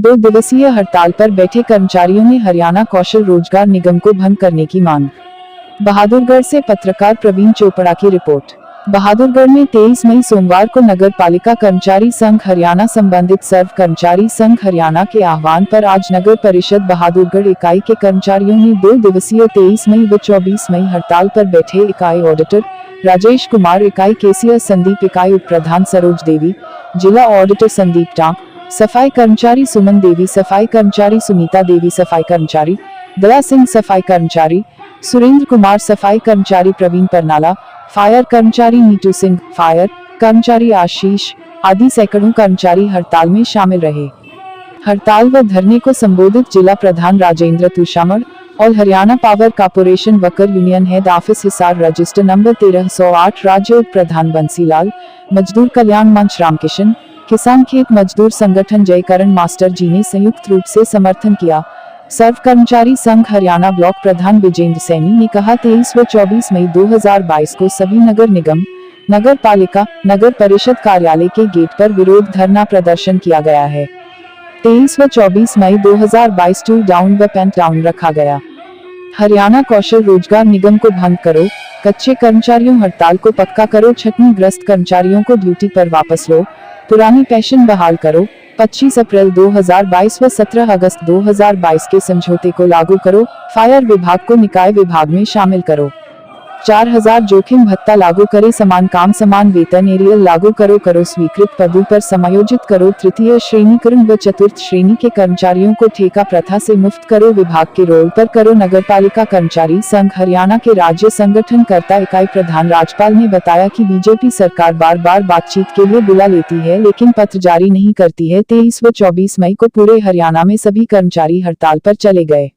2 दिवसीय हड़ताल पर बैठे कर्मचारियों ने हरियाणा कौशल रोजगार निगम को भंग करने की मांग। बहादुरगढ़ से पत्रकार प्रवीण चोपड़ा की रिपोर्ट। बहादुरगढ़ में 23 मई सोमवार को नगर पालिका कर्मचारी संघ हरियाणा संबंधित सर्व कर्मचारी संघ हरियाणा के आह्वान पर आज नगर परिषद बहादुरगढ़ इकाई के कर्मचारियों ने 2 दिवसीय 23 मई व 24 मई हड़ताल पर बैठे इकाई ऑडिटर राजेश कुमार, इकाई केसीआर संदीप, इकाई उप प्रधान सरोज देवी, जिला ऑडिटर संदीप टांग, सफाई कर्मचारी सुमन देवी, सफाई कर्मचारी सुनीता देवी, सफाई कर्मचारी दया सिंह, सफाई कर्मचारी सुरेंद्र कुमार, सफाई कर्मचारी प्रवीण परनाला, फायर कर्मचारी नीतू सिंह, फायर कर्मचारी आशीष आदि सैकड़ों कर्मचारी हड़ताल में शामिल रहे। हड़ताल व धरने को संबोधित जिला प्रधान राजेंद्र तुषामर और Haryana power corporation worker union head office Hisar register number 1308 राज्य उप प्रधान बंसीलाल, मजदूर कल्याण मंच रामकिशन, किसान खेत मजदूर संगठन जयकरण मास्टर जी ने संयुक्त रूप से समर्थन किया। सर्व कर्मचारी संघ हरियाणा ब्लॉक प्रधान विजेंद्र सैनी ने कहा 23 व 24 मई 2022 को सभी नगर निगम, नगर पालिका, नगर परिषद कार्यालय के गेट पर विरोध धरना प्रदर्शन किया गया है। 23 व 24 मई 2022 टूल डाउन व पेंट डाउन रखा गया। हरियाणा कौशल रोजगार निगम को भंग करो, कच्चे कर्मचारियों हड़ताल को पक्का करो, छटनी ग्रस्त कर्मचारियों को ड्यूटी पर वापस लो, पुरानी पेंशन बहाल करो, 25 अप्रैल 2022 व 17 अगस्त 2022 के समझौते को लागू करो, फायर विभाग को निकाय विभाग में शामिल करो, 4000 जोखिम भत्ता लागू करे, समान काम समान वेतन एरियल लागू करो, स्वीकृत पदों पर समायोजित करो, तृतीय श्रेणीकरण व चतुर्थ श्रेणी के कर्मचारियों को ठेका प्रथा से मुक्त करो, विभाग के रोल पर करो। नगरपालिका कर्मचारी संघ हरियाणा के राज्य संगठन कर्ता इकाई प्रधान राजपाल ने बताया कि बीजेपी सरकार बार बार बातचीत के लिए बुला लेती है लेकिन पत्र जारी नहीं करती है। 23 व 24 मई को पूरे हरियाणा में सभी कर्मचारी हड़ताल पर चले गए।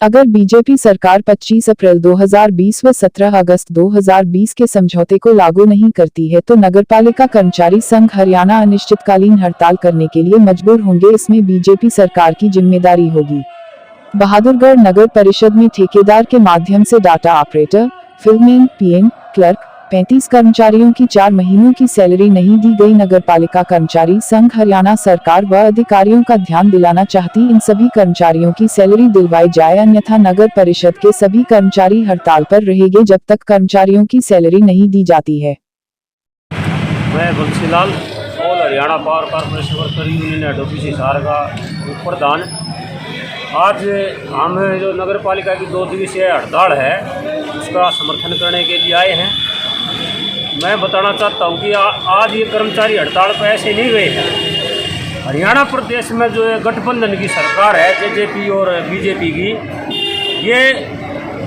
अगर बीजेपी सरकार 25 अप्रैल 2020 व 17 अगस्त 2020 के समझौते को लागू नहीं करती है तो नगरपालिका कर्मचारी संघ हरियाणा अनिश्चितकालीन हड़ताल करने के लिए मजबूर होंगे। इसमें बीजेपी सरकार की जिम्मेदारी होगी। बहादुरगढ़ नगर परिषद में ठेकेदार के माध्यम से डाटा ऑपरेटर, फिल्ममैन, पीएम, क्लर्क 35 कर्मचारियों की 4 महीनों की सैलरी नहीं दी गई। नगरपालिका कर्मचारी संघ हरियाणा सरकार व अधिकारियों का ध्यान दिलाना चाहती इन सभी कर्मचारियों की सैलरी दिलवाई जाए, अन्यथा नगर परिषद के सभी कर्मचारी हड़ताल पर रहेंगे जब तक कर्मचारियों की सैलरी नहीं दी जाती है। मैं Bansilal all Haryana power corporation worker union head office Hisar का उप प्रधान। आज हम जो नगर पालिका की 2 दिवसीय हड़ताल है उसका समर्थन करने के लिए आए हैं। मैं बताना चाहता हूँ कि आज ये कर्मचारी हड़ताल पर ऐसे नहीं गए हैं। हरियाणा प्रदेश में जो है गठबंधन की सरकार है जेजेपी और बीजेपी की, ये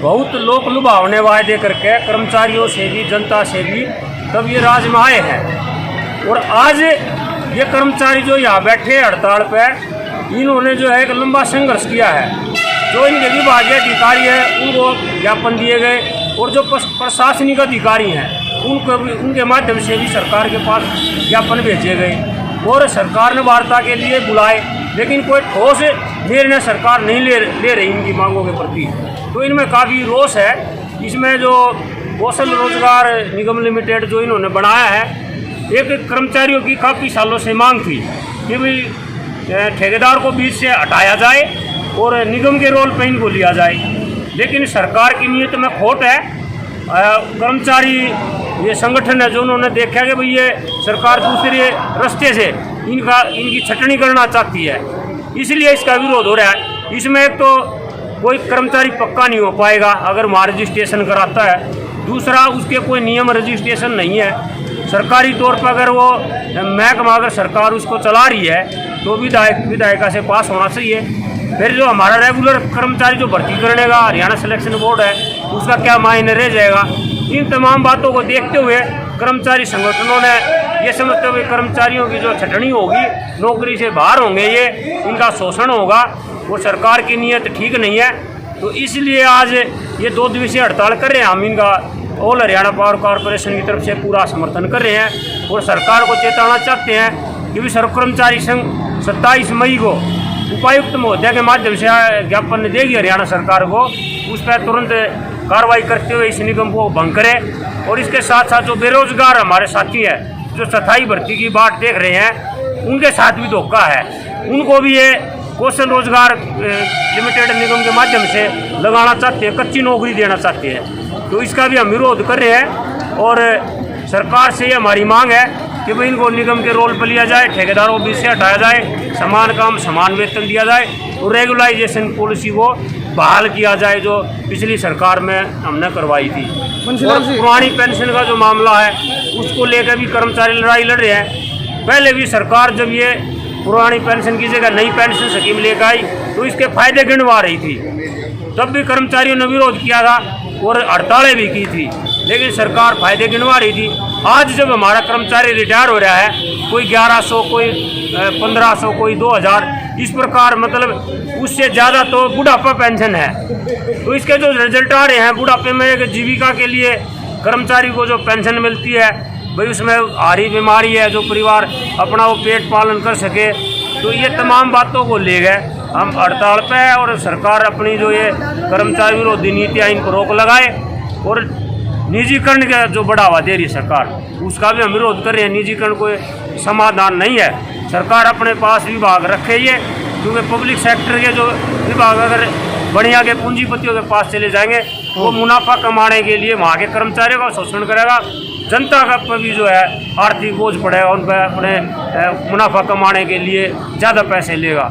बहुत लोक लुभावने वादे करके कर्मचारियों से भी जनता से भी तब ये राज में आए हैं। और आज ये कर्मचारी जो यहाँ बैठे हड़ताल पर, इन्होंने जो है एक लंबा संघर्ष किया है। जो इनके विभागीय अधिकारी हैं उनको ज्ञापन दिए गए और जो प्रशासनिक अधिकारी हैं उनको भी, उनके माध्यम से भी सरकार के पास ज्ञापन भेजे गए और सरकार ने वार्ता के लिए बुलाए, लेकिन कोई ठोस निर्णय सरकार नहीं ले रही इनकी मांगों के प्रति। तो इनमें काफ़ी रोष है। इसमें जो कौशल रोजगार निगम लिमिटेड जो इन्होंने बनाया है, एक कर्मचारियों की काफ़ी सालों से मांग थी कि भाई ठेकेदार को बीच से हटाया जाए और निगम के रोल पर इनको लिया जाए, लेकिन सरकार की नीयत में खोट है। कर्मचारी ये संगठन है जो उन्होंने देखा कि भाई ये सरकार दूसरे रास्ते से इनकी छटनी करना चाहती है, इसलिए इसका विरोध हो रहा है। इसमें एक तो कोई कर्मचारी पक्का नहीं हो पाएगा अगर वहाँ रजिस्ट्रेशन कराता है, दूसरा उसके कोई नियम रजिस्ट्रेशन नहीं है। सरकारी तौर पर अगर वो महकमा अगर सरकार उसको चला रही है तो विधायिका से पास होना चाहिए। फिर जो हमारा रेगुलर कर्मचारी जो भर्ती करने का हरियाणा सिलेक्शन बोर्ड है उसका क्या मायने रह जाएगा। इन तमाम बातों को देखते हुए कर्मचारी संगठनों ने ये समझते हुए कर्मचारियों की जो छटनी होगी, नौकरी से बाहर होंगे, ये इनका शोषण होगा और सरकार की नीयत ठीक नहीं है। तो इसलिए आज ये 2 दिवसीय हड़ताल कर रहे हैं। हम इनका ऑल हरियाणा पावर कॉर्पोरेशन की तरफ से पूरा समर्थन कर रहे हैं और सरकार को चेताना चाहते हैं कि सर्व कर्मचारी संघ 27 मई को उपायुक्त महोदय के माध्यम से ज्ञापन देगी हरियाणा सरकार को, उस पर तुरंत कार्रवाई करते हुए इस निगम को भंग करें। और इसके साथ साथ जो बेरोजगार हमारे साथी हैं जो स्थायी भर्ती की बाट देख रहे हैं, उनके साथ भी धोखा है। उनको भी ये कौशल रोजगार लिमिटेड निगम के माध्यम से लगाना चाहते हैं, कच्ची नौकरी देना चाहते हैं। तो इसका भी हम विरोध कर रहे हैं और सरकार से ये हमारी मांग है कि भाई इनको निगम के रोल पर लिया जाए, ठेकेदारों भी से हटाया जाए, समान काम समान वेतन दिया जाए और रेगुलाइजेशन पॉलिसी को बहाल किया जाए जो पिछली सरकार में हमने करवाई थी। और पुरानी पेंशन का जो मामला है उसको लेकर भी कर्मचारी लड़ाई लड़ रहे हैं। पहले भी सरकार जब ये पुरानी पेंशन की जगह नई पेंशन स्कीम लेकर आई तो इसके फायदे गिनवा रही थी, तब भी कर्मचारियों ने विरोध किया था और हड़तालें भी की थी, लेकिन सरकार फायदे गिनवा रही थी। आज जब हमारा कर्मचारी रिटायर हो रहा है, कोई 1100, कोई 1500, कोई 2000, इस प्रकार मतलब उससे ज़्यादा तो बुढ़ापा पेंशन है। तो इसके जो रिजल्ट आ रहे हैं, बुढ़ापे में एक जीविका के लिए कर्मचारी को जो पेंशन मिलती है भाई उसमें हारी बीमारी है जो परिवार अपना वो पेट पालन कर सके। तो ये तमाम बातों को ले गए हम हड़ताल पे है और सरकार अपनी जो ये कर्मचारी विरोधी नीतियाँ इनको रोक लगाए और निजीकरण का जो बढ़ावा दे रही है सरकार उसका भी हम विरोध कर रहे हैं। निजीकरण कोई समाधान नहीं है, सरकार अपने पास विभाग रखे ये, क्योंकि पब्लिक सेक्टर के जो विभाग अगर बढ़िया के पूंजीपतियों के पास चले जाएंगे वो मुनाफा कमाने के लिए वहाँ के कर्मचारियों का शोषण करेगा, जनता का पर भी जो है आर्थिक बोझ पड़ेगा, उन पर अपने मुनाफा कमाने के लिए ज़्यादा पैसे लेगा।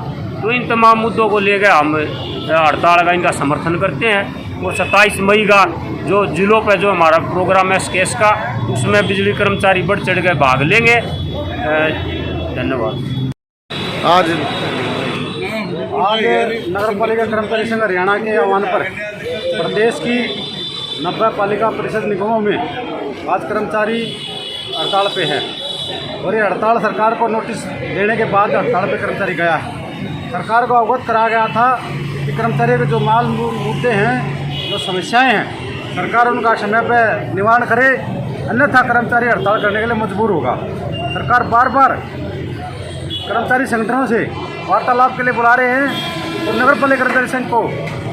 तो इन तमाम मुद्दों को लेकर हम हड़ताल का इनका समर्थन करते हैं और 27 मई का जो जिलों पर जो हमारा प्रोग्राम है केस का, उसमें बिजली कर्मचारी बढ़ चढ़ के भाग लेंगे। धन्यवाद। आज नगर पालिका कर्मचारी संघ हरियाणा के आह्वान पर प्रदेश की 90 पालिका परिषद निगमों में आज कर्मचारी हड़ताल पे है और ये हड़ताल सरकार को नोटिस देने के बाद हड़ताल पे कर्मचारी गया है। सरकार को अवगत कराया गया था कि कर्मचारियों के जो मुद्दे हैं, जो समस्याएं हैं, सरकार उनका समय पर निवारण करे, अन्यथा कर्मचारी हड़ताल करने के लिए मजबूर होगा। सरकार बार बार कर्मचारी संगठनों से वार्तालाप के लिए बुला रहे हैं और नगर पालिका कर्मचारी संघ को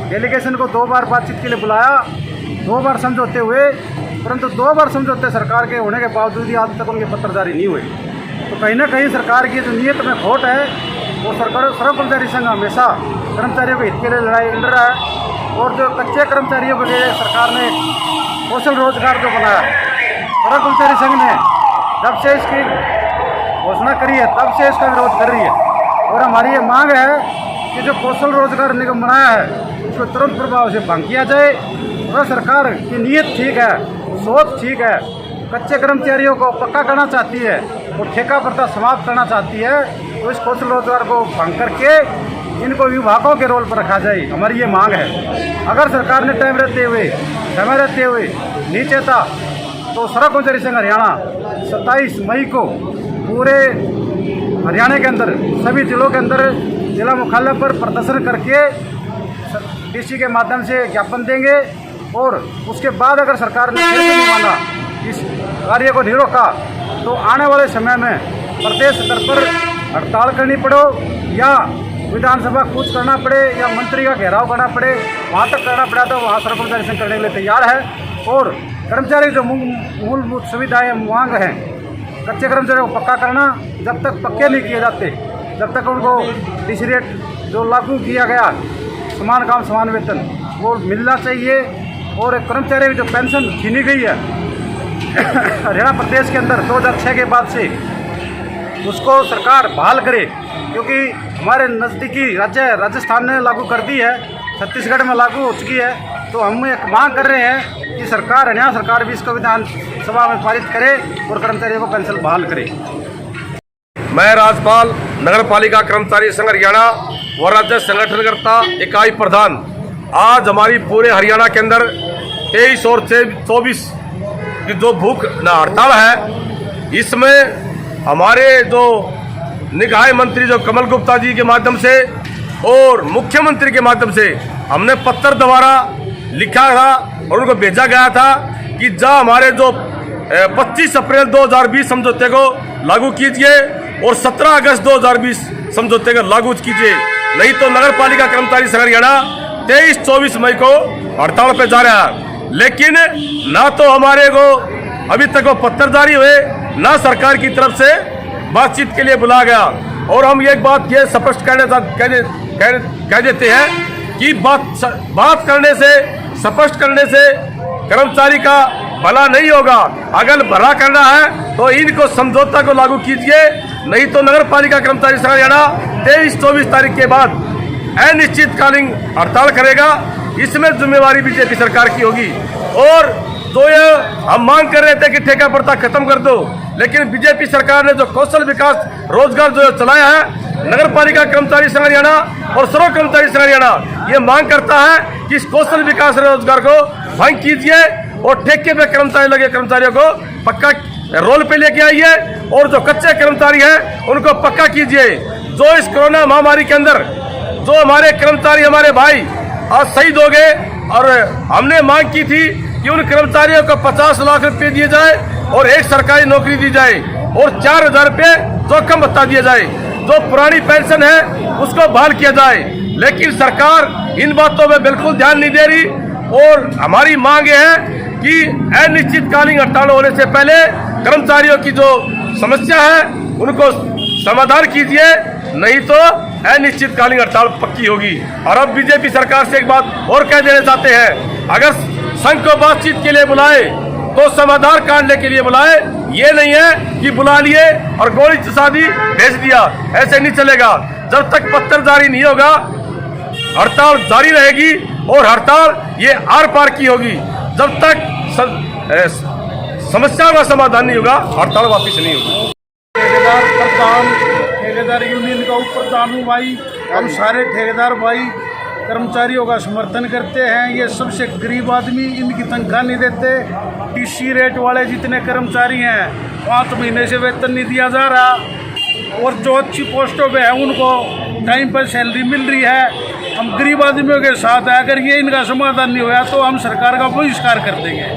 डेलीगेशन को 2 बार बातचीत के लिए बुलाया, 2 बार समझौते हुए, परंतु 2 बार समझौते सरकार के होने के बावजूद ही आज तक उनके पत्र जारी नहीं हुए। तो कहीं ना कहीं सरकार की जो नीयत में खोट है वो सरकार सर्व कर्मचारी संघ हमेशा कर्मचारियों के हित के लिए लड़ाई लड़ रहा है और जो कच्चे कर्मचारियों के लिए सरकार ने कौशल रोजगार जो बनाया, सर्व कर्मचारी संघ ने जब से इसकी घोषणा करी है तब से इसका विरोध कर रही है और हमारी ये मांग है कि जो कौशल रोजगार निगम बनाया है उसको तुरंत प्रभाव से भंग किया जाए और सरकार की नीयत ठीक है, सोच ठीक है, कच्चे कर्मचारियों को पक्का करना चाहती है और ठेका प्रथा समाप्त करना चाहती है, तो इस कौशल रोजगार को भंग करके इनको विभागों के रोल पर रखा जाए, हमारी ये मांग है। अगर सरकार ने टाइम रहते हुए, समय रहते हुए नीचे था तो सर्व कर्मचारी संघ हरियाणा 27 मई को पूरे हरियाणा के अंदर सभी जिलों के अंदर जिला मुख्यालय पर प्रदर्शन करके डीसी के माध्यम से ज्ञापन देंगे और उसके बाद अगर सरकार ने फिर नहीं माना, इस कार्य को नहीं रोका, तो आने वाले समय में प्रदेश स्तर पर हड़ताल करनी पड़ो या विधानसभा कूच करना पड़े या मंत्री का घेराव करना पड़े, वहाँ तक करना पड़ा तो वहाँ सर्व कर्मचारी संघ करने के लिए तैयार है। और कर्मचारी जो मूलभूत सुविधाएं मांग हैं, कच्चे कर्मचारियों को पक्का करना, जब तक पक्के नहीं किए जाते, जब तक उनको डीसी रेट जो लागू किया गया समान काम समान वेतन वो मिलना चाहिए और कर्मचारियों की जो पेंशन छीनी गई है हरियाणा प्रदेश के अंदर 2006 के बाद से उसको सरकार बहाल करे, क्योंकि हमारे नज़दीकी राज्य राजस्थान ने लागू कर दी है, छत्तीसगढ़ में लागू हो चुकी है। तो हम एक मांग कर रहे हैं कि सरकार, हरियाणा सरकार भी इसको विधानसभा में पारित करे और कर्मचारियों को पेंशन बहाल करे। मैं राजपाल नगर पालिका कर्मचारी संघ हरियाणा व राज्य संगठनकर्ता इकाई प्रधान, आज हमारी पूरे हरियाणा के अंदर 23 और 24 की जो भूख हड़ताल है, इसमें हमारे जो निकाय मंत्री जो कमल गुप्ता जी के माध्यम से और मुख्यमंत्री के माध्यम से हमने पत्र द्वारा लिखा था और उनको भेजा गया था कि जहाँ हमारे जो 25 अप्रैल 2020 समझौते को लागू कीजिए और 17 अगस्त 2020 समझौते को लागू कीजिए, नहीं तो नगर पालिका कर्मचारी संघ हरियाणा 23-24 मई को हड़ताल पे जा रहा है। लेकिन ना तो हमारे को अभी तक वो पत्र जारी हुए, ना सरकार की तरफ से बातचीत के लिए बुलाया गया। और हम एक बात ये स्पष्ट कह देते हैं कि बात करने से, स्पष्ट करने से कर्मचारी का भला नहीं होगा। अगर भला करना है तो इनको समझौता को लागू कीजिए, नहीं तो नगर पालिका कर्मचारी संघ हरियाणा 23-24 तारीख के बाद अनिश्चितकालीन हड़ताल करेगा। इसमें जिम्मेवारी बीजेपी सरकार की होगी। और जो ये हम मांग कर रहे थे कि ठेका प्रथा खत्म कर दो, लेकिन बीजेपी सरकार ने जो कौशल विकास रोजगार जो चलाया है, नगर पालिका कर्मचारी संघ हरियाणा और सर्व कर्मचारी संघ हरियाणा ये मांग करता है कि इस कौशल विकास रोजगार को भंग कीजिए और ठेके पे कर्मचारी लगे कर्मचारियों को पक्का रोल पे लेके आइए, और जो कच्चे कर्मचारी हैं उनको पक्का कीजिए। जो इस कोरोना महामारी के अंदर जो हमारे कर्मचारी, हमारे भाई आज शहीद हो गए, और हमने मांग की थी कि उन कर्मचारियों को 50 लाख रुपए दिए जाए और एक सरकारी नौकरी दी जाए और 4000 रुपये जोखिम भत्ता दिया जाए। जो पुरानी पेंशन है उसको बहाल किया जाए, लेकिन सरकार इन बातों में बिल्कुल ध्यान नहीं दे रही। और हमारी मांग है कि अनिश्चितकालीन हड़ताल होने से पहले कर्मचारियों की जो समस्या है उनको समाधान कीजिए, नहीं तो अनिश्चितकालीन हड़ताल पक्की होगी। और अब बीजेपी सरकार से एक बात और कह देना चाहते हैं, अगर संघ को बातचीत के लिए बुलाए तो समाधान काटने के लिए बुलाए। ये नहीं है कि बुला लिए और गोली चसादी भेज दिया, ऐसे नहीं चलेगा। जब तक पत्र जारी नहीं होगा हड़ताल जारी रहेगी, और हड़ताल ये आर पार की होगी। जब तक समस्या का समाधान नहीं होगा हड़ताल वापिस नहीं होगी। ठेकेदार प्रधान, ठेकेदार यूनियन का उप प्रधान हूँ भाई। हम सारे ठेकेदार भाई कर्मचारियों का समर्थन करते हैं। ये सबसे गरीब आदमी, इनकी तनख्वाह नहीं देते। टीसी रेट वाले जितने कर्मचारी हैं 5 महीने से वेतन नहीं दिया जा रहा, और जो अच्छी पोस्टों पे है उनको टाइम पर सैलरी मिल रही है। हम गरीब आदमियों के साथ हैं। अगर ये इनका समाधान नहीं हुआ तो हम सरकार का बहिष्कार कर देंगे।